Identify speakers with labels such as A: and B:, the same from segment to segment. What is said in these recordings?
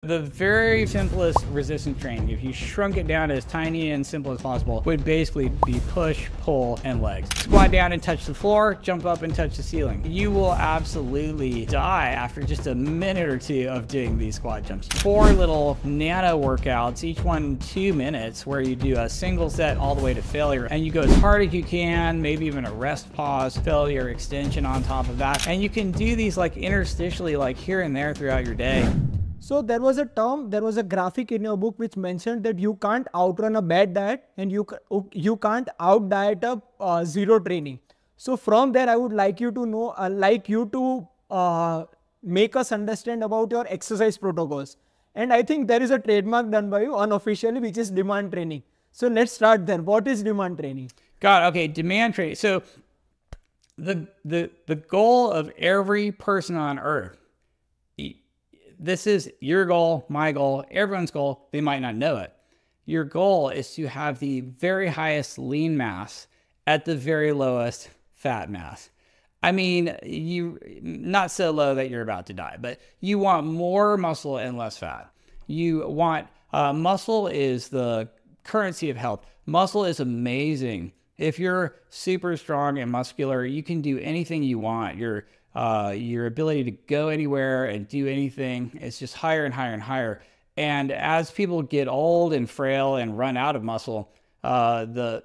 A: The very simplest resistance training, if you shrunk it down as tiny and simple as possible, would basically be push, pull, and legs. Squat down and touch the floor, jump up and touch the ceiling. You will absolutely die after just a minute or two of doing these squat jumps. 4 little nano workouts, each one 2 minutes, where you do a single set all the way to failure, and you go as hard as you can, maybe even a rest pause, failure, extension on top of that. And you can do these like interstitially, like here and there throughout your day.
B: So there was a graphic in your book which mentioned that you can't outrun a bad diet and you can't out diet a zero training. So from there, I would like you to know, make us understand about your exercise protocols. And I think there is a trademark done by you unofficially, which is demand training. So let's start there. What is demand training?
A: God, okay, demand training. So the goal of every person on earth, this is your goal, my goal, everyone's goal. They might not know it. Your goal is to have the very highest lean mass at the very lowest fat mass. I mean, not so low that you're about to die, but you want more muscle and less fat. You want, muscle is the currency of health. Muscle is amazing. If you're super strong and muscular, you can do anything you want. Your ability to go anywhere and do anything is just higher and higher and higher. And as people get old and frail and run out of muscle, the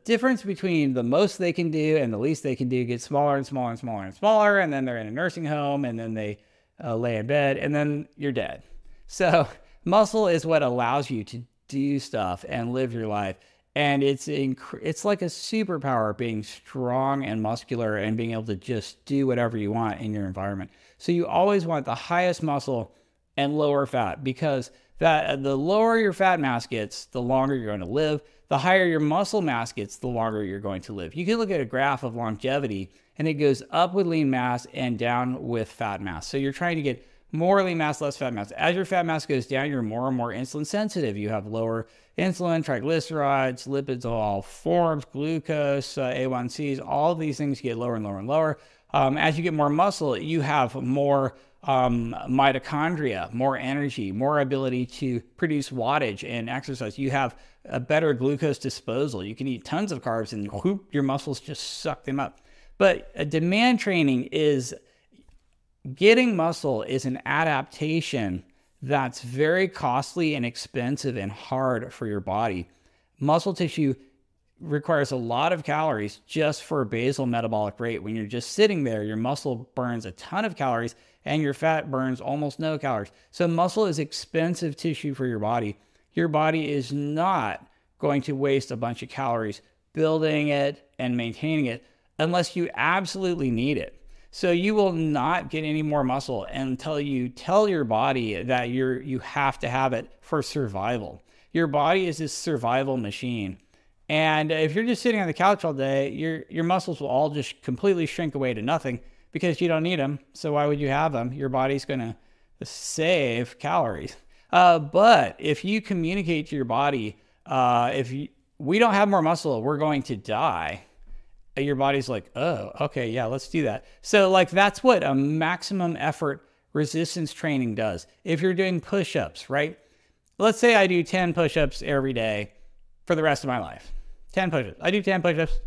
A: difference between the most they can do and the least they can do gets smaller and smaller and smaller and smaller. And then they're in a nursing home, and then they lay in bed, and then you're dead. So muscle is what allows you to do stuff and live your life. And it's like a superpower, being strong and muscular and being able to just do whatever you want in your environment. So you always want the highest muscle and lower fat, because the lower your fat mass gets, the longer you're going to live. The higher your muscle mass gets, the longer you're going to live. You can look at a graph of longevity, and it goes up with lean mass and down with fat mass. So you're trying to get more lean mass, less fat mass. As your fat mass goes down, you're more and more insulin sensitive. You have lower insulin, triglycerides, lipids of all forms, glucose, A1Cs, all of these things get lower and lower and lower. As you get more muscle, you have more mitochondria, more energy, more ability to produce wattage and exercise. You have a better glucose disposal. You can eat tons of carbs and whoop, your muscles just suck them up. But demand training is, getting muscle is an adaptation that's very costly and expensive and hard for your body. Muscle tissue requires a lot of calories just for basal metabolic rate. When you're just sitting there, your muscle burns a ton of calories and your fat burns almost no calories. So muscle is expensive tissue for your body. Your body is not going to waste a bunch of calories building it and maintaining it unless you absolutely need it. So you will not get any more muscle until you tell your body that you have to have it for survival. Your body is this survival machine. And if you're just sitting on the couch all day, your muscles will all just completely shrink away to nothing because you don't need them. So why would you have them? Your body's going to save calories. But if you communicate to your body, we don't have more muscle, we're going to die. Your body's like, oh, okay, yeah, let's do that. So like, that's what a maximum effort resistance training does. If you're doing push-ups, right? Let's say I do 10 push-ups every day for the rest of my life. 10 push-ups. I do 10 push-ups.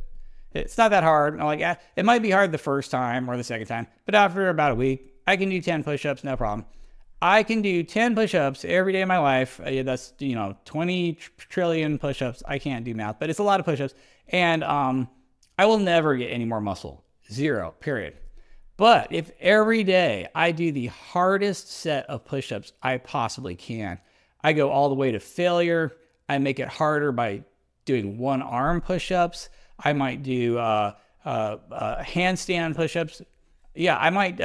A: It's not that hard. I'm like, it might be hard the first time or the second time, but after about a week, I can do 10 push-ups, no problem. I can do 10 push-ups every day of my life. That's, 20 trillion push-ups. I can't do math, but it's a lot of push-ups. And, I will never get any more muscle. 0, period. But if every day I do the hardest set of push-ups I possibly can, I go all the way to failure. I make it harder by doing one arm push-ups. I might do handstand push-ups. Yeah, I might,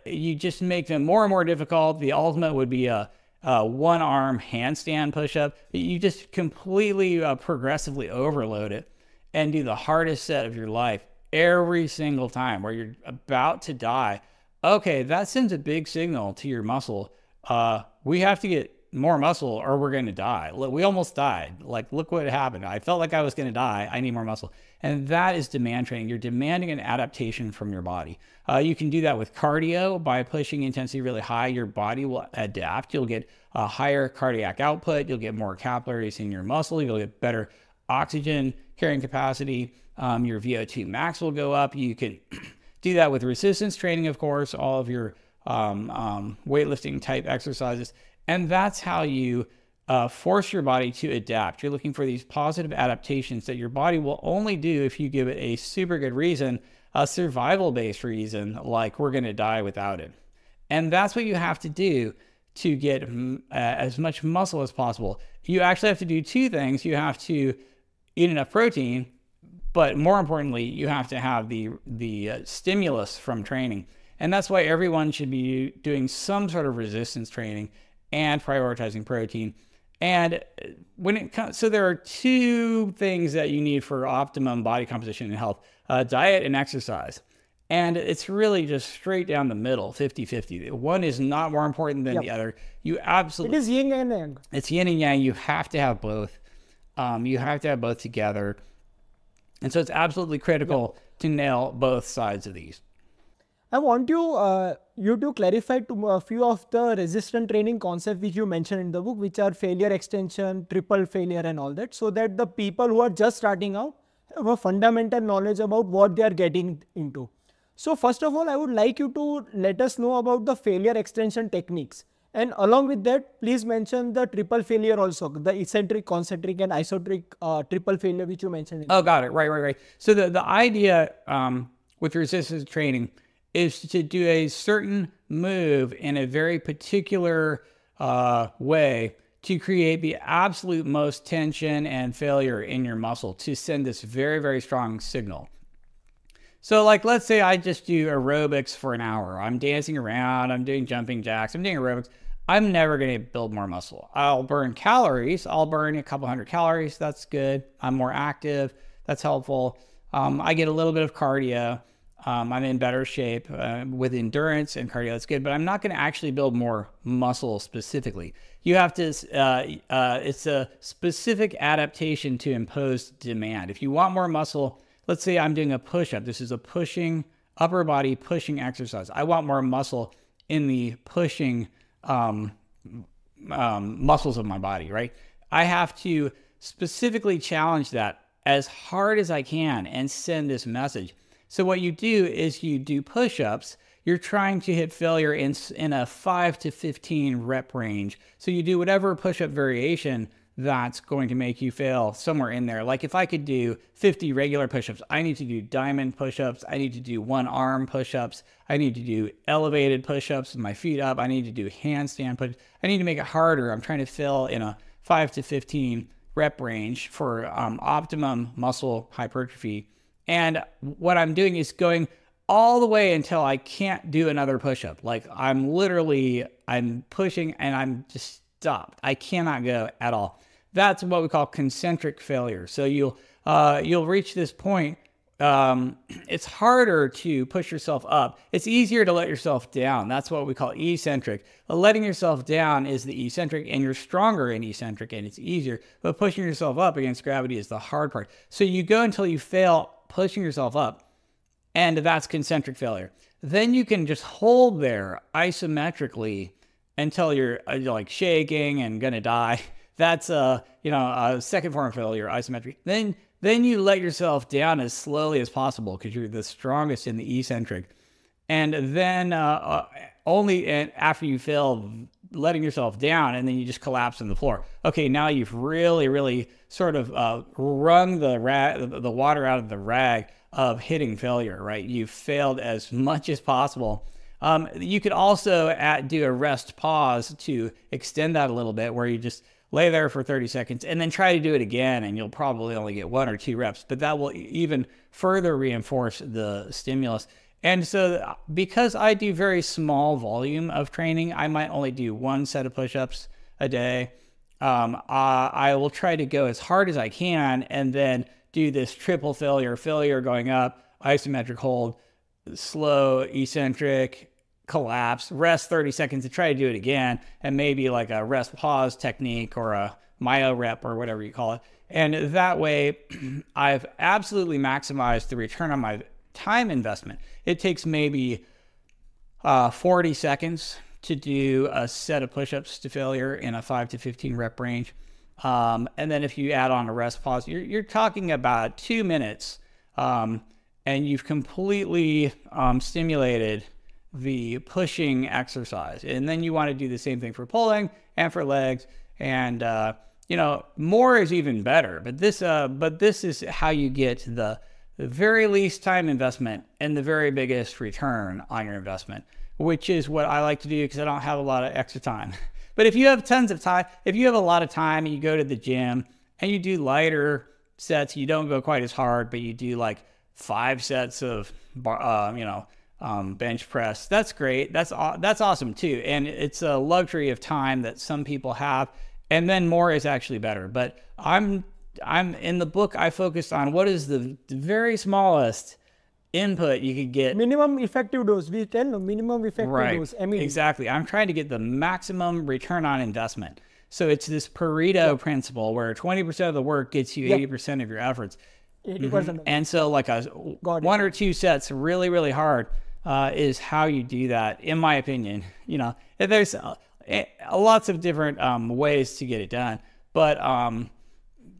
A: you just make them more and more difficult. The ultimate would be a one arm handstand push-up. You just completely progressively overload it and do the hardest set of your life every single time where you're about to die. Okay, that sends a big signal to your muscle. We have to get more muscle or we're going to die. Look, we almost died. Like, look what happened. I felt like I was going to die. I need more muscle. And that is demand training. You're demanding an adaptation from your body. You can do that with cardio by pushing intensity really high. Your body will adapt. You'll get a higher cardiac output. You'll get more capillaries in your muscle. You'll get better oxygen carrying capacity. Your VO2 max will go up. You can do that with resistance training, of course, all of your weightlifting type exercises. And that's how you force your body to adapt. You're looking for these positive adaptations that your body will only do if you give it a super good reason, a survival-based reason, like we're going to die without it. And that's what you have to do to get as much muscle as possible. You actually have to do two things. You have to eat enough protein, but more importantly, you have to have the stimulus from training. And that's why everyone should be doing some sort of resistance training and prioritizing protein. And when it comes, so there are two things that you need for optimum body composition and health, diet and exercise. And it's really just straight down the middle, 50-50. One is not more important than the other. You absolutely...
B: It is yin and yang.
A: It's yin and yang. You have to have both. You have to have both together. And so it's absolutely critical to nail both sides of these.
B: I want you to clarify to a few of the resistance training concepts which you mentioned in the book, which are failure extension, triple failure and all that, so that the people who are just starting out have a fundamental knowledge about what they are getting into. So first of all, I would like you to let us know about the failure extension techniques. And along with that, please mention the triple failure also, the eccentric, concentric and isotric triple failure which you mentioned.
A: Oh, got it. Right. So the idea with resistance training is to do a certain move in a very particular way to create the absolute most tension and failure in your muscle to send this very, very strong signal. So like, let's say I just do aerobics for an hour. I'm dancing around, I'm doing jumping jacks, I'm doing aerobics. I'm never going to build more muscle. I'll burn calories. I'll burn a couple hundred calories. That's good. I'm more active. That's helpful. I get a little bit of cardio. I'm in better shape with endurance and cardio. That's good. But I'm not going to actually build more muscle specifically. You have to, it's a specific adaptation to imposed demand. If you want more muscle, let's say I'm doing a push-up. This is a pushing, upper body pushing exercise. I want more muscle in the pushing muscles of my body, right? I have to specifically challenge that as hard as I can and send this message. So what you do is you do push-ups. You're trying to hit failure in a 5 to 15 rep range. So you do whatever push-up variation that's going to make you fail somewhere in there. Like if I could do 50 regular push-ups, I need to do diamond push-ups. I need to do one arm push-ups. I need to do elevated push-ups with my feet up. I need to do handstand push. I need to make it harder. I'm trying to fail in a 5 to 15 rep range for optimum muscle hypertrophy. And what I'm doing is going all the way until I can't do another push-up. Like I'm pushing and I'm just stopped. I cannot go at all. That's what we call concentric failure. So you'll reach this point. It's harder to push yourself up. It's easier to let yourself down. That's what we call eccentric. Letting yourself down is the eccentric, and you're stronger in eccentric, and it's easier. But pushing yourself up against gravity is the hard part. So you go until you fail pushing yourself up, and that's concentric failure. Then you can just hold there isometrically until you're like shaking and gonna die. That's a second form of failure, isometric. Then you let yourself down as slowly as possible because you're the strongest in the eccentric. And then only after you fail, letting yourself down, and then you just collapse on the floor. Okay, now you've really sort of wrung the water out of the rag of hitting failure, right? You've failed as much as possible. You could also do a rest pause to extend that a little bit, where you just lay there for 30 seconds and then try to do it again, and you'll probably only get 1 or 2 reps, but that will even further reinforce the stimulus. And so because I do very small volume of training, I might only do 1 set of push-ups a day. I will try to go as hard as I can and then do this triple failure going up, isometric hold, slow, eccentric, collapse, rest 30 seconds to try to do it again, and maybe like a rest pause technique or a myo rep or whatever you call it. And that way, I've absolutely maximized the return on my time investment. It takes maybe 40 seconds to do a set of push-ups to failure in a 5 to 15 rep range. And then if you add on a rest pause, you're talking about 2 minutes, and you've completely stimulated the pushing exercise. And then you want to do the same thing for pulling and for legs. And you know, more is even better. But this is how you get the very least time investment and the very biggest return on your investment, which is what I like to do because I don't have a lot of extra time. But if you have tons of time, if you have a lot of time and you go to the gym and you do lighter sets, you don't go quite as hard, but you do like 5 sets of bench press, that's great. That's awesome too. And it's a luxury of time that some people have. And then more is actually better. But I'm in the book, I focused on what is the very smallest input you could get.
B: Minimum effective dose. We tell no, minimum effective dose. MED.
A: Exactly. I'm trying to get the maximum return on investment. So it's this Pareto principle where 20% of the work gets you 80% of your efforts.
B: 80%.
A: And so like one or two sets really, really hard is how you do that, in my opinion. You know, there's lots of different ways to get it done, but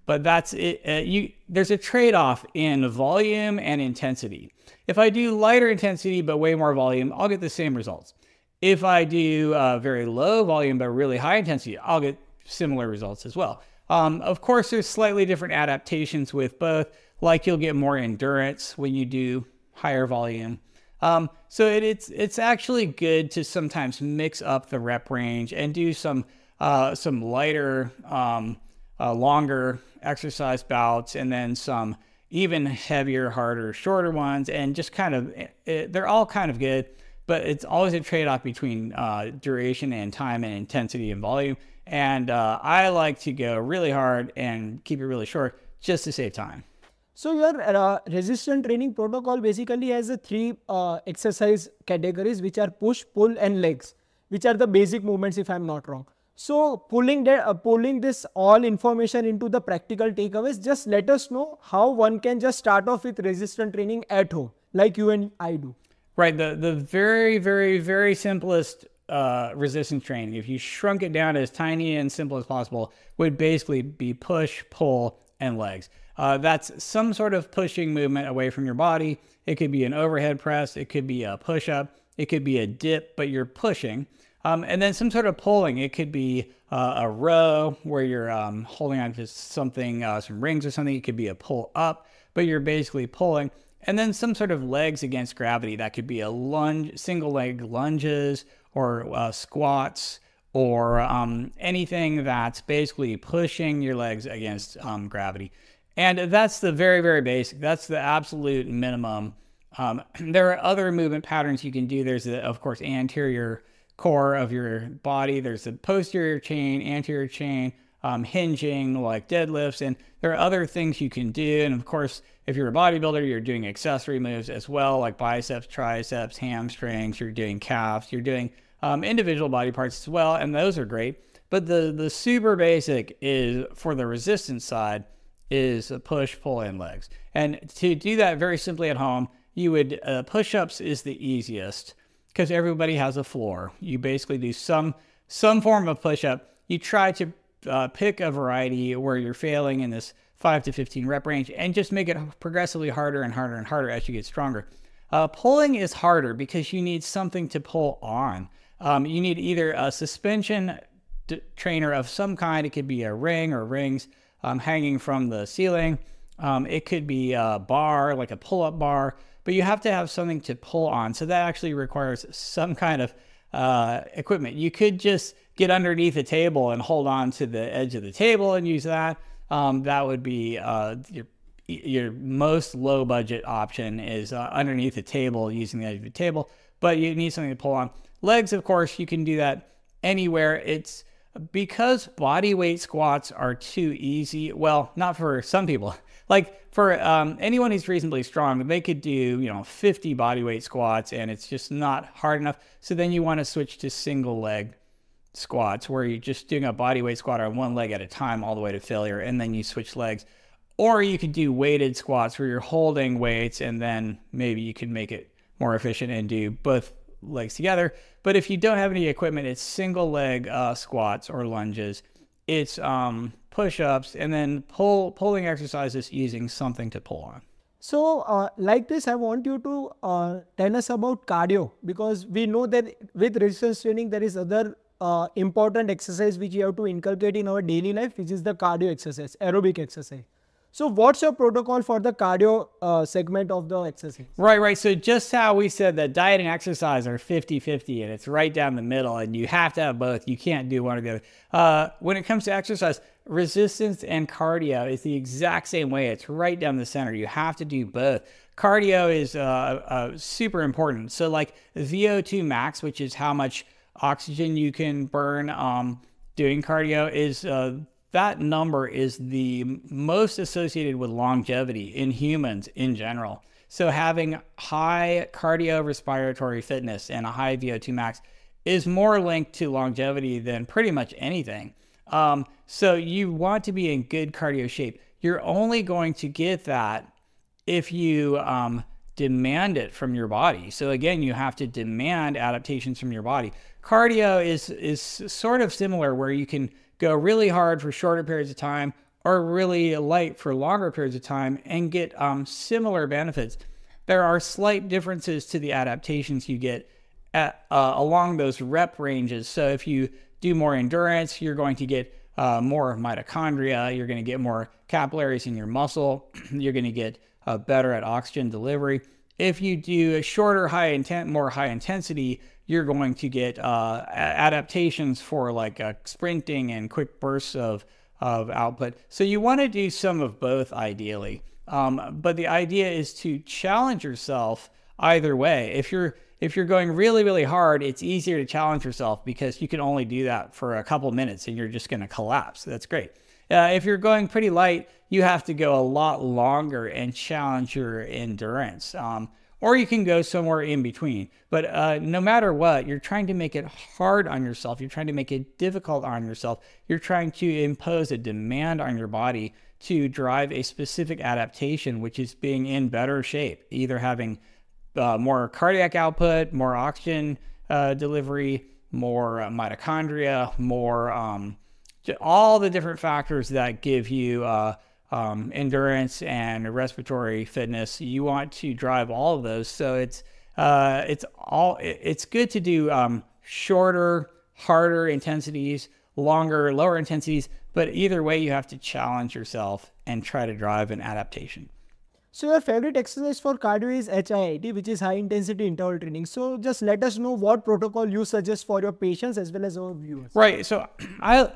A: that's it. There's a trade-off in volume and intensity. If I do lighter intensity but way more volume, I'll get the same results. If I do very low volume but really high intensity, I'll get similar results as well. Of course, there's slightly different adaptations with both, like you'll get more endurance when you do higher volume. So it's actually good to sometimes mix up the rep range and do some lighter, longer exercise bouts, and then some even heavier, harder, shorter ones, and just kind of, they're all kind of good, but it's always a trade-off between duration and time and intensity and volume. And I like to go really hard and keep it really short just to save time.
B: So your resistance training protocol basically has 3 exercise categories, which are push, pull and legs, which are the basic movements if I'm not wrong. So pulling this all information into the practical takeaways, just let us know how one can just start off with resistance training at home, like you and I do.
A: Right. The very, very, very simplest resistance training, if you shrunk it down as tiny and simple as possible, would basically be push, pull, and legs. That's some sort of pushing movement away from your body. It could be an overhead press. It could be a push-up. It could be a dip, but you're pushing. And then some sort of pulling. It could be a row where you're holding on to something, some rings or something. It could be a pull up, but you're basically pulling. And then some sort of legs against gravity. That could be a lunge, single leg lunges, or squats, or anything that's basically pushing your legs against gravity. And that's the very, very basic. That's the absolute minimum. There are other movement patterns you can do. There's, of course, anterior core of your body. There's the posterior chain, anterior chain, hinging like deadlifts. And there are other things you can do. And of course, if you're a bodybuilder, you're doing accessory moves as well, like biceps, triceps, hamstrings. You're doing calves. You're doing individual body parts as well. And those are great. But the super basic is, for the resistance side, is a push, pull, and legs. And to do that very simply at home, you would, push-ups is the easiest because everybody has a floor. You basically do some form of push-up. You try to pick a variety where you're failing in this 5 to 15 rep range and just make it progressively harder and harder and harder as you get stronger. Pulling is harder because you need something to pull on. You need either a suspension trainer of some kind. It could be a ring or rings hanging from the ceiling. It could be a bar, like a pull-up bar, but you have to have something to pull on. So that actually requires some kind of equipment. You could just get underneath a table and hold on to the edge of the table and use that. That would be your most low budget option, is underneath the table using the edge of the table, but you need something to pull on. Legs, of course, you can do that anywhere. It's because body weight squats are too easy. Well, not for some people. Like for anyone who's reasonably strong, they could do 50 body weight squats, and it's just not hard enough. So then you want to switch to single leg squats, where you're just doing a body weight squat on one leg at a time all the way to failure, and then you switch legs. Or you could do weighted squats where you're holding weights, and then maybe you can make it more efficient and do both legs together. But if you don't have any equipment, it's single leg squats or lunges. It's push-ups, and then pulling exercises using something to pull on.
B: So like this, I want you to tell us about cardio, because we know that with resistance training, there is other important exercise which you have to inculcate in our daily life, which is the cardio exercise, aerobic exercise. So what's your protocol for the cardio segment of the exercise?
A: Right. So just how we said that diet and exercise are 50-50, and it's right down the middle, and you have to have both. You can't do one or the other. When it comes to exercise, resistance and cardio is the exact same way. It's right down the center. You have to do both. Cardio is super important. So like VO2 max, which is how much oxygen you can burn doing cardio, is that number is the most associated with longevity in humans in general. So having high cardiorespiratory fitness and a high VO2 max is more linked to longevity than pretty much anything. So you want to be in good cardio shape. You're only going to get that if you demand it from your body. So again, you have to demand adaptations from your body. Cardio is sort of similar, where you can go really hard for shorter periods of time or really light for longer periods of time and get similar benefits. There are slight differences to the adaptations you get along those rep ranges. So if you do more endurance, you're going to get more mitochondria, you're going to get more capillaries in your muscle, you're going to get better at oxygen delivery. If you do a shorter, more high intensity, you're going to get adaptations for like sprinting and quick bursts of output. So you want to do some of both ideally. But the idea is to challenge yourself either way. If you're going really, really hard, it's easier to challenge yourself because you can only do that for a couple minutes and you're just going to collapse. That's great. If you're going pretty light, you have to go a lot longer and challenge your endurance. Or you can go somewhere in between. But no matter what, you're trying to make it hard on yourself. You're trying to make it difficult on yourself. You're trying to impose a demand on your body to drive a specific adaptation, which is being in better shape, either having more cardiac output, more oxygen delivery, more mitochondria, more all the different factors that give you endurance and respiratory fitness. You want to drive all of those. So it's good to do shorter, harder intensities, longer, lower intensities, but either way you have to challenge yourself and try to drive an adaptation.
B: So your favorite exercise for cardio is HIIT, which is high intensity interval training. So just let us know what protocol you suggest for your patients as well as our viewers.
A: Right. So I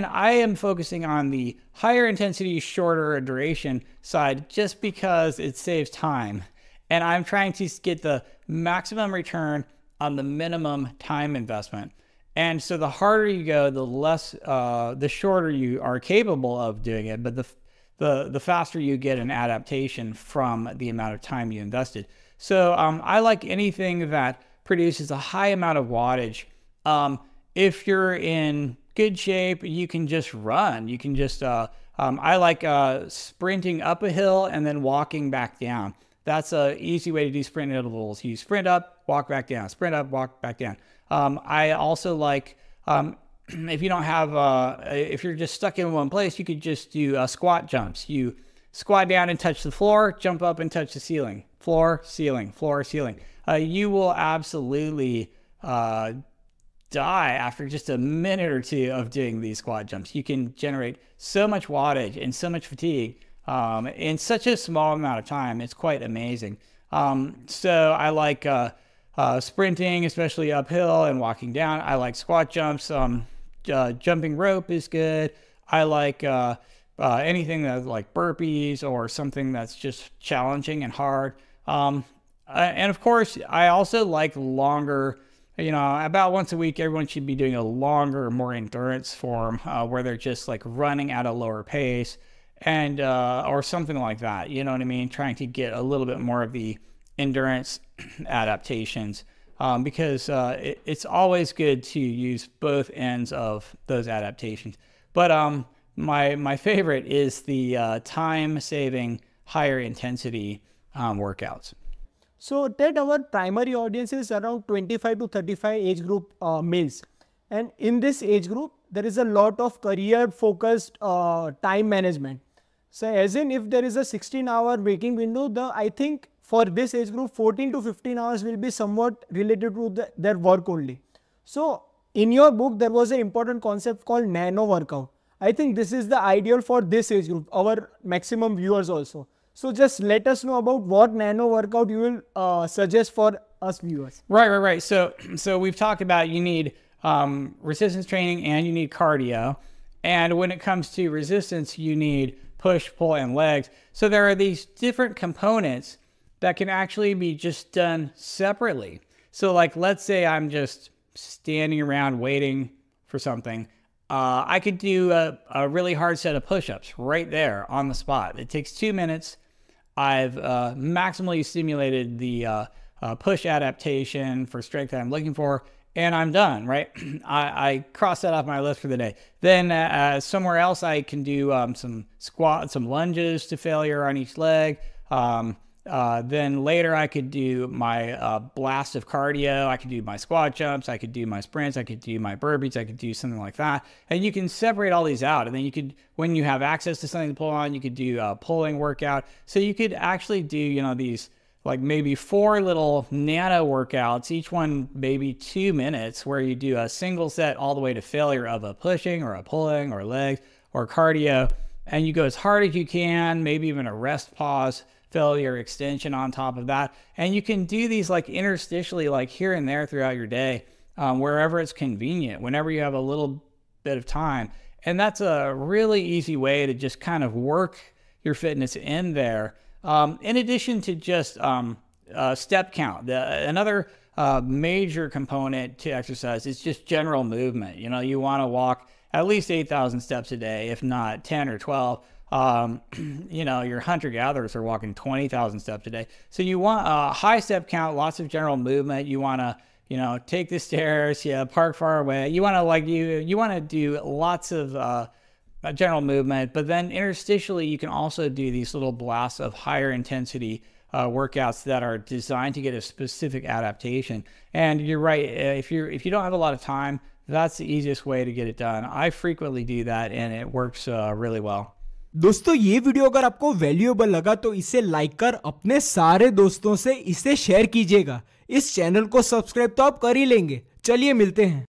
A: am focusing on the higher intensity, shorter duration side just because it saves time. And I'm trying to get the maximum return on the minimum time investment. And so the harder you go, the shorter you are capable of doing it, but the faster you get an adaptation from the amount of time you invested. So I like anything that produces a high amount of wattage. If you're in good shape, you can just run. You can just, I like sprinting up a hill and then walking back down. That's an easy way to do sprint intervals. You sprint up, walk back down, sprint up, walk back down. I also like, if you don't have, if you're just stuck in one place, you could just do squat jumps. You squat down and touch the floor, jump up and touch the ceiling, floor, ceiling, floor, ceiling. You will absolutely die after just a minute or two of doing these squat jumps. You can generate so much wattage and so much fatigue in such a small amount of time. It's quite amazing. So I like sprinting, especially uphill and walking down. I like squat jumps. Jumping rope is good. I like anything that's like burpees or something that's just challenging and hard. And of course, I also like longer you know, about once a week, everyone should be doing a longer, more endurance form where they're just like running at a lower pace and or something like that. You know what I mean? Trying to get a little bit more of the endurance adaptations because it's always good to use both ends of those adaptations. But my favorite is the time-saving, higher intensity workouts.
B: So Ted, our primary audience is around 25 to 35 age group males. And in this age group, there is a lot of career focused time management. So as in if there is a 16-hour waking window, I think for this age group, 14 to 15 hours will be somewhat related to their work only. So in your book, there was an important concept called nano workout. I think this is the ideal for this age group, our maximum viewers also. So just let us know about what nano workout you will suggest for us viewers.
A: Right. So we've talked about you need resistance training and you need cardio. And when it comes to resistance, you need push, pull, and legs. So there are these different components that can actually be just done separately. So like, let's say I'm just standing around waiting for something. I could do a really hard set of push-ups right there on the spot. It takes 2 minutes. I've maximally stimulated the push adaptation for strength that I'm looking for, and I'm done, right? I cross that off my list for the day. Then somewhere else I can do some squats, some lunges to failure on each leg. Then later I could do my blast of cardio. I could do my squat jumps. I could do my sprints. I could do my burpees. I could do something like that. And you can separate all these out. And then you could, when you have access to something to pull on, you could do a pulling workout. So you could actually do, you know, these like maybe 4 little nano workouts, each one maybe 2 minutes, where you do a single set all the way to failure of a pushing or a pulling or legs or cardio. And you go as hard as you can, maybe even a rest pause, failure extension on top of that. And you can do these like interstitially, like here and there throughout your day, wherever it's convenient, whenever you have a little bit of time. And that's a really easy way to just kind of work your fitness in there. In addition to just step count, another major component to exercise is just general movement. You know, you want to walk at least 8,000 steps a day, if not 10 or 12. You know, your hunter-gatherers are walking 20,000 steps a day. So you want a high step count, lots of general movement. You want to, you know, take the stairs, park far away. You want to like, you want to do lots of general movement, but then interstitially, you can also do these little blasts of higher intensity workouts that are designed to get a specific adaptation. And you're right. If you don't have a lot of time, that's the easiest way to get it done. I frequently do that and it works really well.
C: दोस्तों ये video अगर आपको valuable लगा तो इसे like कर अपने सारे दोस्तों से इसे शेयर कीजिएगा। इस चैनल को सब्सक्राइब तो आप कर ही लेंगे। चलिए मिलते हैं।